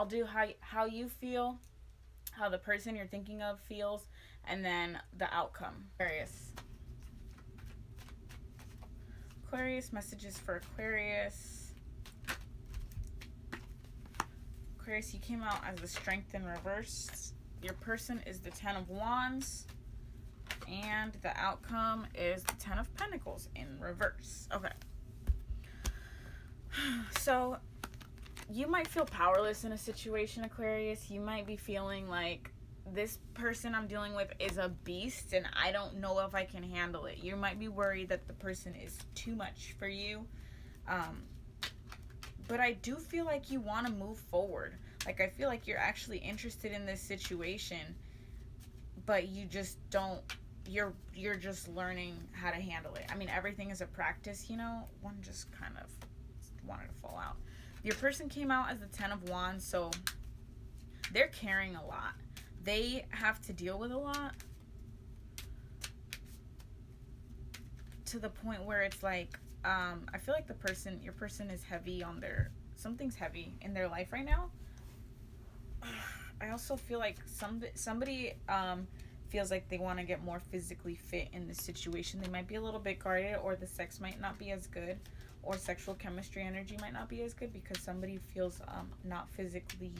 I'll do how you feel, how the person you're thinking of feels, and then the outcome. Aquarius, messages for Aquarius. Aquarius, you came out as the Strength in reverse. Your person is the Ten of Wands. And the outcome is the Ten of Pentacles in reverse. Okay. So, you might feel powerless in a situation, Aquarius. You might be feeling like this person I'm dealing with is a beast and I don't know if I can handle it. You might be worried that the person is too much for you. But I do feel like you want to move forward. Like, I feel like you're actually interested in this situation, but you just don't, you're just learning how to handle it. I mean, everything is a practice, you know. One just kind of wanted to fall out. Your person came out as the Ten of Wands, so they're carrying a lot. They have to deal with a lot to the point where it's like, I feel like your person is heavy on something's heavy in their life right now. I also feel like somebody feels like they want to get more physically fit in this situation. They might be a little bit guarded, or the sex might not be as good, or sexual chemistry energy might not be as good because somebody feels not physically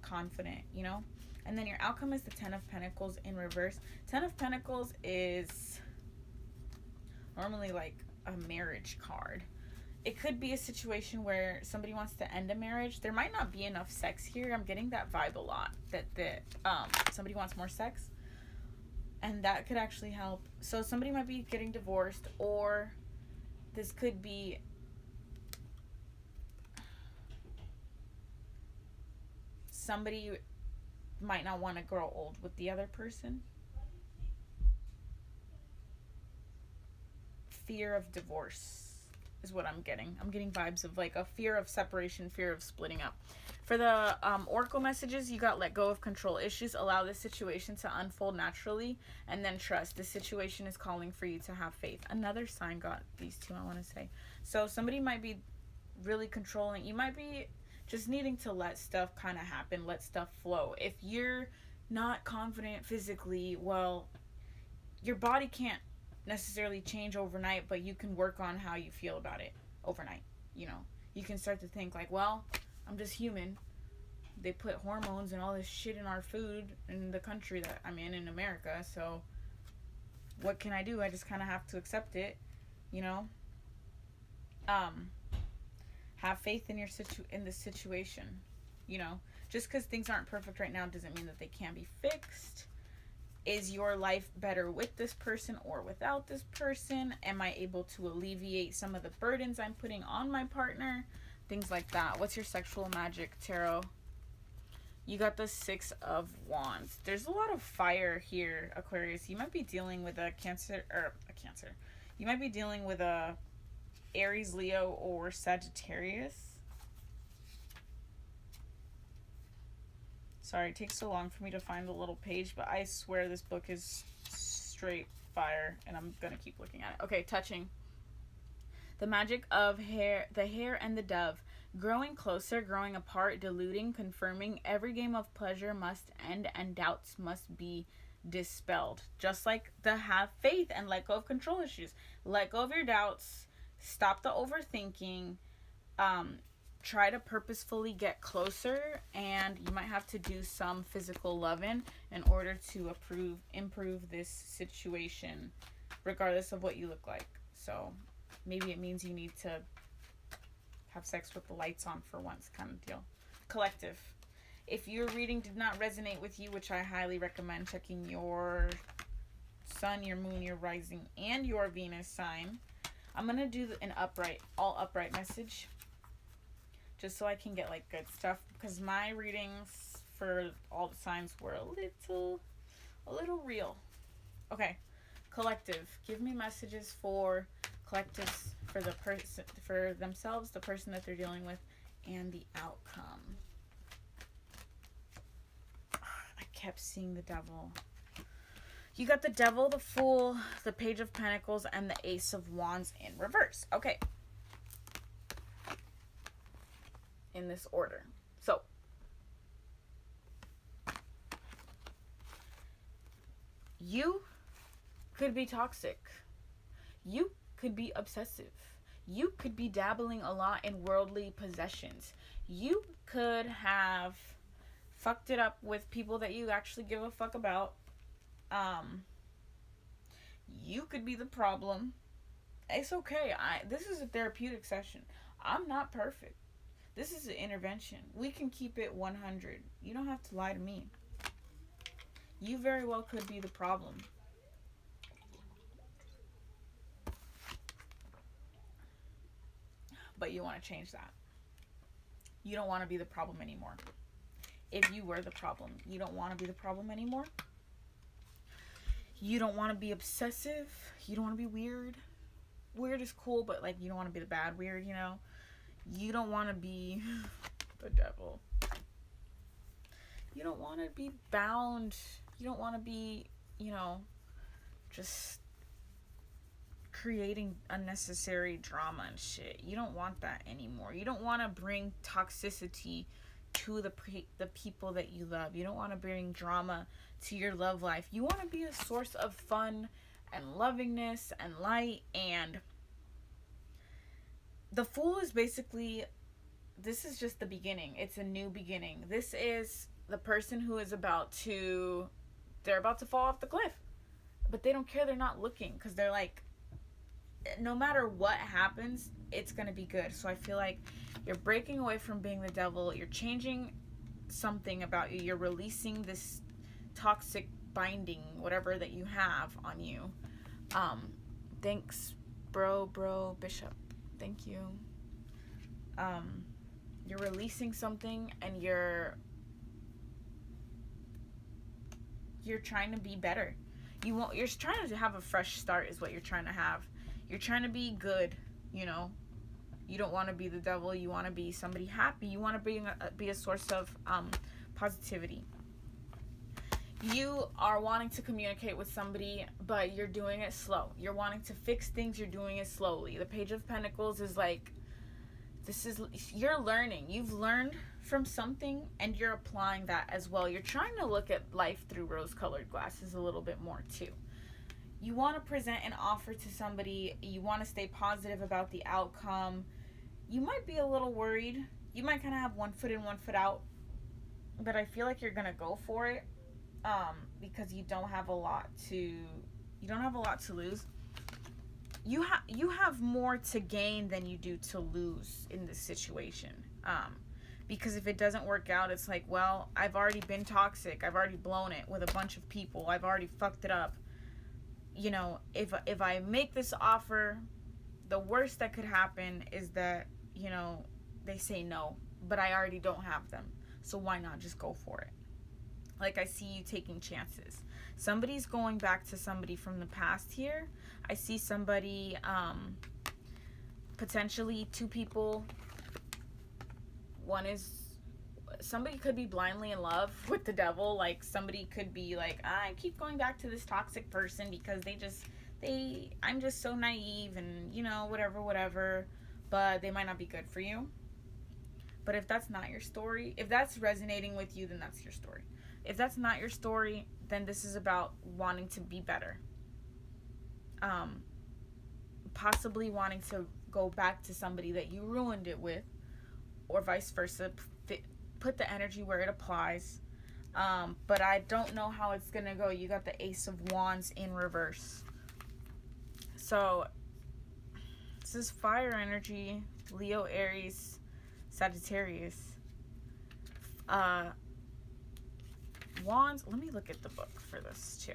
confident, you know? And then your outcome is the Ten of Pentacles in reverse. Ten of Pentacles is normally like a marriage card. It could be a situation where somebody wants to end a marriage. There might not be enough sex here. I'm getting that vibe a lot, that somebody wants more sex. And that could actually help. So somebody might be getting divorced, or this could be somebody might not want to grow old with the other person. Fear of divorce is what I'm getting. I'm getting vibes of like a fear of separation, fear of splitting up. For the oracle messages, you got let go of control issues, allow the situation to unfold naturally, and then trust. The situation is calling for you to have faith. Another sign got these two, I want to say. So somebody might be really controlling. You might be just needing to let stuff kind of happen, let stuff flow. If you're not confident physically, well, your body can't necessarily change overnight, but you can work on how you feel about it overnight. You know, you can start to think like, well, I'm just human. They put hormones and all this shit in our food in the country that I'm in America, so what can I do? I just kind of have to accept it, you know. Have faith in in this situation, you know. Just because things aren't perfect right now doesn't mean that they can't be fixed. Is your life better with this person or without this person? Am I able to alleviate some of the burdens I'm putting on my partner? Things like that. What's your sexual magic, tarot? You got the Six of Wands. There's a lot of fire here, Aquarius. You might be dealing with a Cancer. You might be dealing with a Aries, Leo, or Sagittarius. Sorry, it takes so long for me to find the little page, but I swear this book is straight fire, and I'm gonna keep looking at it. Okay, touching. The magic of the hare and the dove. Growing closer, growing apart, diluting, confirming. Every game of pleasure must end, and doubts must be dispelled. Just like the have faith and let go of control issues. Let go of your doubts. Stop the overthinking. Try to purposefully get closer, and you might have to do some physical loving in order to improve this situation, regardless of what you look like. So maybe it means you need to have sex with the lights on for once, kind of deal. Collective. If your reading did not resonate with you, which I highly recommend checking your sun, your moon, your rising, and your Venus sign, I'm going to do an all upright message, just so I can get like good stuff, because my readings for all the signs were a little real. Okay, collective. Give me messages for collectives, for the person, for themselves, the person that they're dealing with, and the outcome. I kept seeing the devil. You got the devil, the fool, the page of pentacles, and the ace of wands in reverse. Okay. In this order. So, You could be toxic. You could be obsessive. You could be dabbling a lot in worldly possessions. You could have fucked it up with people that you actually give a fuck about. You could be the problem. It's okay. This is a therapeutic session. I'm not perfect. This is an intervention. We can keep it 100. You don't have to lie to me. You very well could be the problem. But you want to change that. You don't want to be the problem anymore. If you were the problem, you don't want to be the problem anymore. You don't want to be obsessive. You don't want to be weird. Weird is cool, but like you don't want to be the bad weird, you know? You don't want to be the devil. You don't want to be bound. You don't want to be, you know, just creating unnecessary drama and shit. You don't want that anymore. You don't want to bring toxicity to the people that you love. You don't want to bring drama to your love life. You want to be a source of fun and lovingness and light. And the Fool is basically, this is just the beginning. It's a new beginning. This is the person who is they're about to fall off the cliff. But they don't care. They're not looking because they're like, no matter what happens, it's going to be good. So I feel like you're breaking away from being the devil. You're changing something about you. You're releasing this toxic binding, whatever that you have on you. Thanks, bro, bishop. Thank you. You're releasing something and you're trying to be better. You're trying to have a fresh start is what you're trying to have. You're trying to be good, you know. You don't want to be the devil. You want to be somebody happy. You want to be a source of positivity. You are wanting to communicate with somebody, but you're doing it slow. You're wanting to fix things. You're doing it slowly. The Page of Pentacles is like, you're learning. You've learned from something and you're applying that as well. You're trying to look at life through rose-colored glasses a little bit more too. You want to present an offer to somebody. You want to stay positive about the outcome. You might be a little worried. You might kind of have one foot in, one foot out. But I feel like you're going to go for it because you don't have a lot to lose. You have more to gain than you do to lose in this situation. Because if it doesn't work out, it's like, well, I've already been toxic. I've already blown it with a bunch of people. I've already fucked it up. You know, if I make this offer, the worst that could happen is that, you know, they say no, but I already don't have them. So why not just go for it? Like, I see you taking chances. Somebody's going back to somebody from the past here. I see somebody, potentially two people. Somebody could be blindly in love with the devil. Like, somebody could be like, I keep going back to this toxic person because I'm just so naive and, you know, whatever. But they might not be good for you. But if that's not your story, if that's resonating with you, then that's your story. If that's not your story, then this is about wanting to be better. Possibly wanting to go back to somebody that you ruined it with, or vice versa. Put the energy where it applies. But I don't know how it's gonna go. You got the Ace of Wands in reverse. So this is fire energy. Leo, Aries, Sagittarius. Wands. Let me look at the book for this too.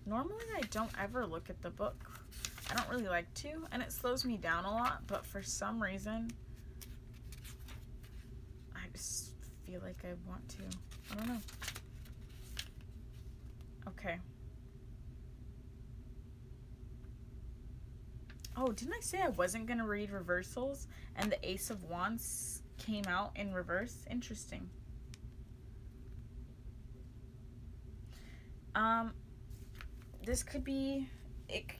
Normally I don't ever look at the book. I don't really like to, and it slows me down a lot, but for some reason I just feel like I want to. I don't know. Okay. Oh, didn't I say I wasn't going to read reversals? And the Ace of Wands came out in reverse? Interesting. This could be...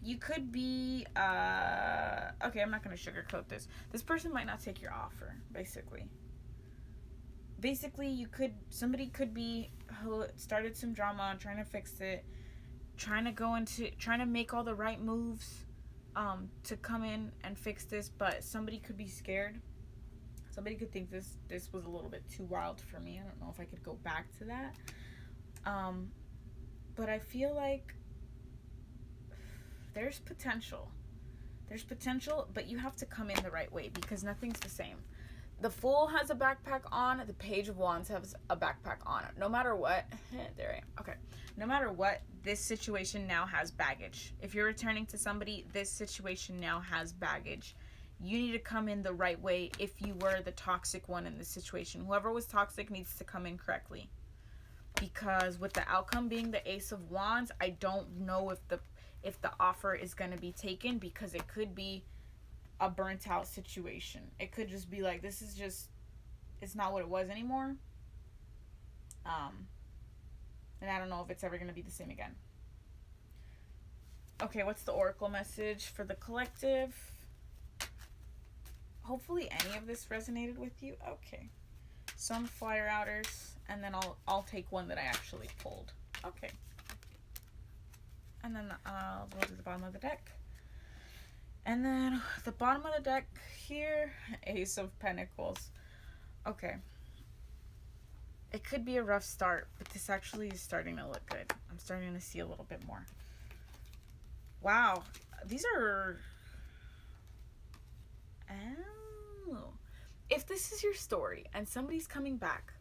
You could be... Okay, I'm not going to sugarcoat this. This person might not take your offer, basically. basically somebody could be started some drama, trying to fix it, trying to make all the right moves to come in and fix this, but somebody could be scared. Somebody could think this was a little bit too wild for me. I don't know if I could go back to that. But I feel like there's potential. There's potential, but you have to come in the right way because nothing's the same. The Fool has a backpack on. The Page of Wands has a backpack on. No matter what, there I am. Okay. No matter what, this situation now has baggage. If you're returning to somebody, this situation now has baggage. You need to come in the right way if you were the toxic one in this situation. Whoever was toxic needs to come in correctly. Because with the outcome being the Ace of Wands, I don't know if the offer is going to be taken, because it could be a burnt out situation. It could just be like, it's not what it was anymore. And I don't know if it's ever going to be the same again. Okay, what's the oracle message for the collective? Hopefully any of this resonated with you. Okay. Some flyer outers, and then I'll take one that I actually pulled. Okay. And then I'll go to the bottom of the deck. And then the bottom of the deck here, Ace of Pentacles. Okay. It could be a rough start, but this actually is starting to look good. I'm starting to see a little bit more. Wow. These are... Oh. If this is your story and somebody's coming back,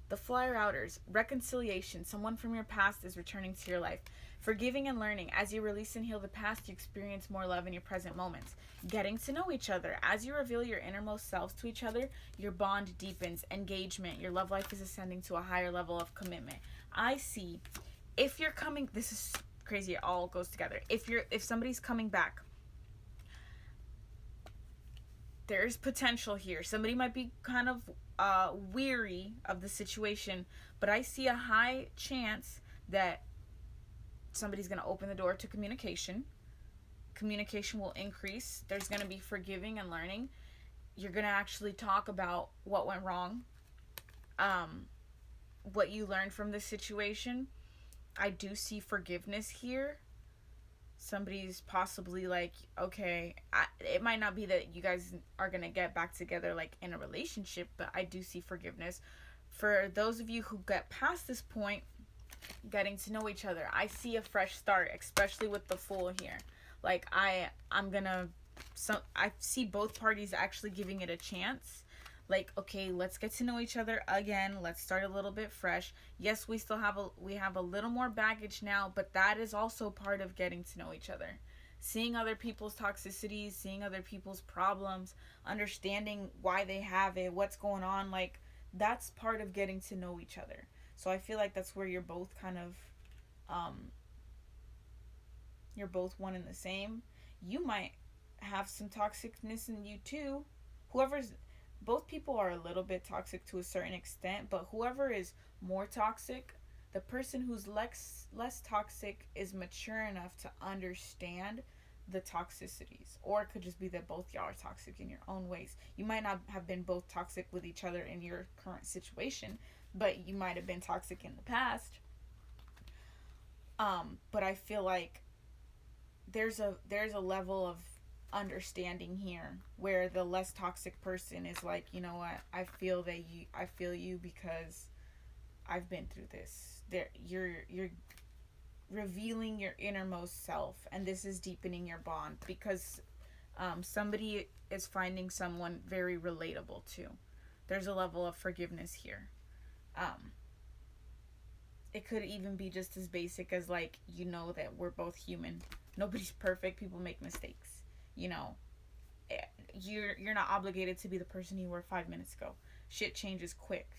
the flyer outers, reconciliation, someone from your past is returning to your life. Forgiving and learning. As you release and heal the past, you experience more love in your present moments. Getting to know each other. As you reveal your innermost selves to each other, your bond deepens. Engagement. Your love life is ascending to a higher level of commitment. I see. If you're coming, this is crazy. It all goes together. If somebody's coming back, there's potential here. Somebody might be kind of weary of the situation, but I see a high chance that somebody's going to open the door to communication. Communication will increase. There's going to be forgiving and learning. You're going to actually talk about what went wrong, what you learned from this situation. I do see forgiveness here. Somebody's possibly like, okay, it might not be that you guys are going to get back together like in a relationship, but I do see forgiveness. For those of you who get past this point, getting to know each other, I see a fresh start, especially with the Fool here. Like I see both parties actually giving it a chance. Like, okay, let's get to know each other again. Let's start a little bit fresh. Yes, we have a little more baggage now, but that is also part of getting to know each other. Seeing other people's toxicities, seeing other people's problems, understanding why they have it, what's going on, like that's part of getting to know each other. So I feel like that's where you're both kind of you're both one and the same. You might have some toxicness in you too. Both people are a little bit toxic to a certain extent, but whoever is more toxic, the person who's less toxic is mature enough to understand the toxicities. Or it could just be that both y'all are toxic in your own ways. You might not have been both toxic with each other in your current situation, but you might have been toxic in the past. But I feel like there's a level of understanding here where the less toxic person is like, you know what, I feel you because I've been through this. You're revealing your innermost self, and this is deepening your bond because somebody is finding someone very relatable too. There's a level of forgiveness here. It could even be just as basic as like, you know, that we're both human. Nobody's perfect. People make mistakes. You know, you're not obligated to be the person you were 5 minutes ago. Shit changes quick,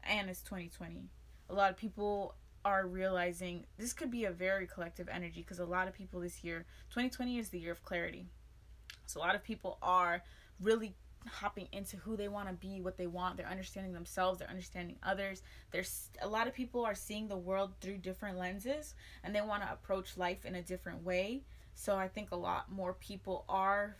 and it's 2020. A lot of people are realizing this could be a very collective energy because a lot of people this year, 2020 is the year of clarity. So a lot of people are really hopping into who they want to be, what they want. They're understanding themselves. They're understanding others. There's a lot of people are seeing the world through different lenses, and they want to approach life in a different way. So I think a lot more people are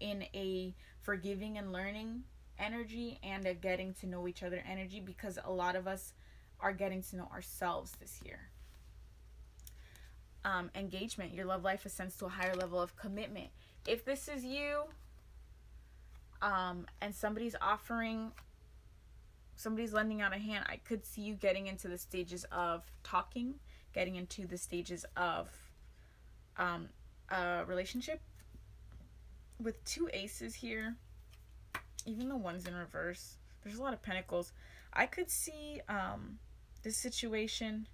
in a forgiving and learning energy and a getting to know each other energy, because a lot of us are getting to know ourselves this year. Engagement. Your love life ascends to a higher level of commitment. If this is you, and somebody's lending out a hand, I could see you getting into the stages of talking, getting into the stages of a relationship. With 2 aces here, even the one's in reverse, there's a lot of pentacles. I could see this situation,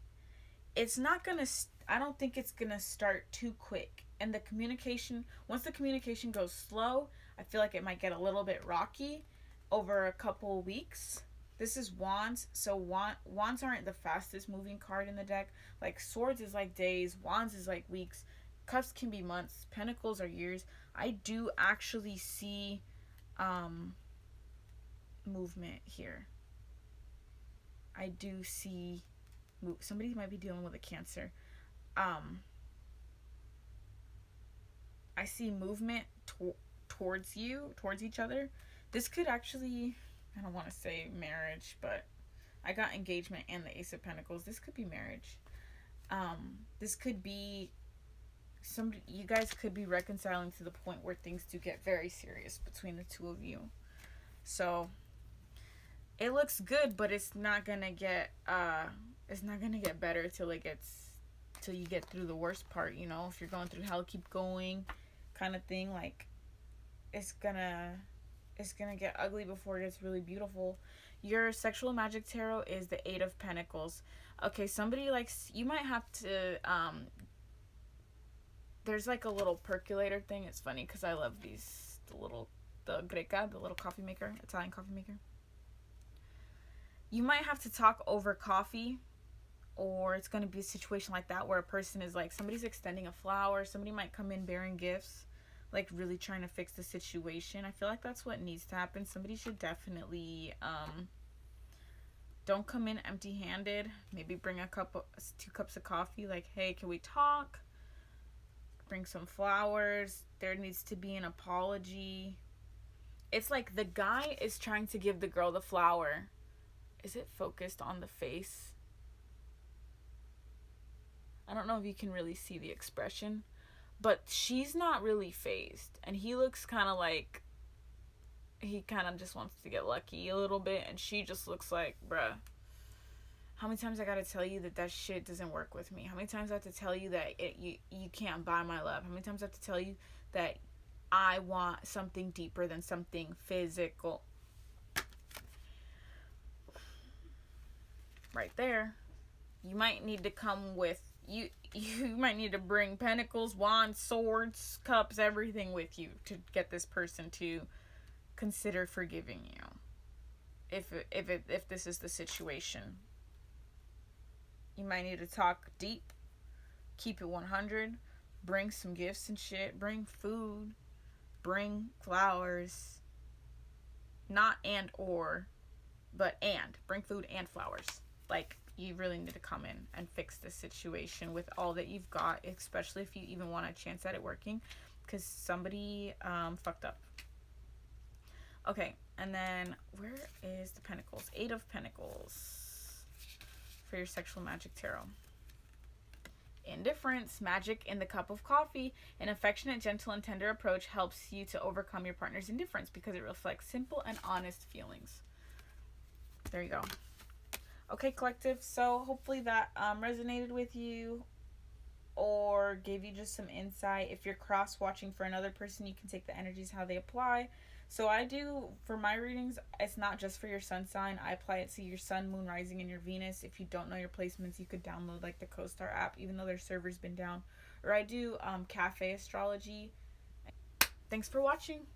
it's not gonna, I don't think it's gonna start too quick. And the communication, once the communication goes slow, I feel like it might get a little bit rocky over a couple weeks. This is Wands, so Wands aren't the fastest moving card in the deck. Like Swords is like days, Wands is like weeks, Cups can be months, Pentacles are years. I do actually see movement here. I do see somebody might be dealing with a Cancer. I see movement towards you, towards each other. This could actually, I don't want to say marriage, but I got engagement and the Ace of Pentacles. This could be marriage. This could be you guys could be reconciling to the point where things do get very serious between the two of you. So it looks good, but it's not gonna get better till you get through the worst part, you know. If you're going through hell, keep going kind of thing. Like it's gonna get ugly before it gets really beautiful. Your sexual magic tarot is the 8 of Pentacles. Okay, somebody likes, you might have to there's like a little percolator thing. It's funny because I love these, the Greca, the little coffee maker, Italian coffee maker. You might have to talk over coffee, or it's going to be a situation like that where a person is like, somebody's extending a flower, somebody might come in bearing gifts, like really trying to fix the situation. I feel like that's what needs to happen. Somebody should definitely don't come in empty-handed. Maybe bring 2 cups of coffee, like, hey, can we talk? Bring some flowers. There needs to be an apology. It's like the guy is trying to give the girl the flower. Is it focused on the face? I don't know if you can really see the expression, but she's not really phased, and he looks kind of like he kind of just wants to get lucky a little bit, and she just looks like, bruh, how many times I gotta tell you that shit doesn't work with me? How many times I have to tell you that you can't buy my love? How many times I have to tell you that I want something deeper than something physical? Right there. You might need to come with, you might need to bring Pentacles, Wands, Swords, Cups, everything with you to get this person to consider forgiving you. If this is the situation. You might need to talk deep, keep it 100, bring some gifts and shit, bring food, bring flowers, not and or, but and, bring food and flowers. Like, you really need to come in and fix this situation with all that you've got, especially if you even want a chance at it working, because somebody fucked up. Okay, and then where is the Pentacles? 8 of Pentacles for your sexual magic tarot. Indifference. Magic in the cup of coffee. An affectionate, gentle, and tender approach helps you to overcome your partner's indifference because it reflects simple and honest feelings. There you go. Okay, collective. So hopefully that resonated with you or gave you just some insight. If you're cross-watching for another person, you can take the energies how they apply. So I do, for my readings, it's not just for your sun sign. I apply it to your sun, moon, rising, and your Venus. If you don't know your placements, you could download like the CoStar app, even though their server's been down. Or I do cafe astrology. Thanks for watching.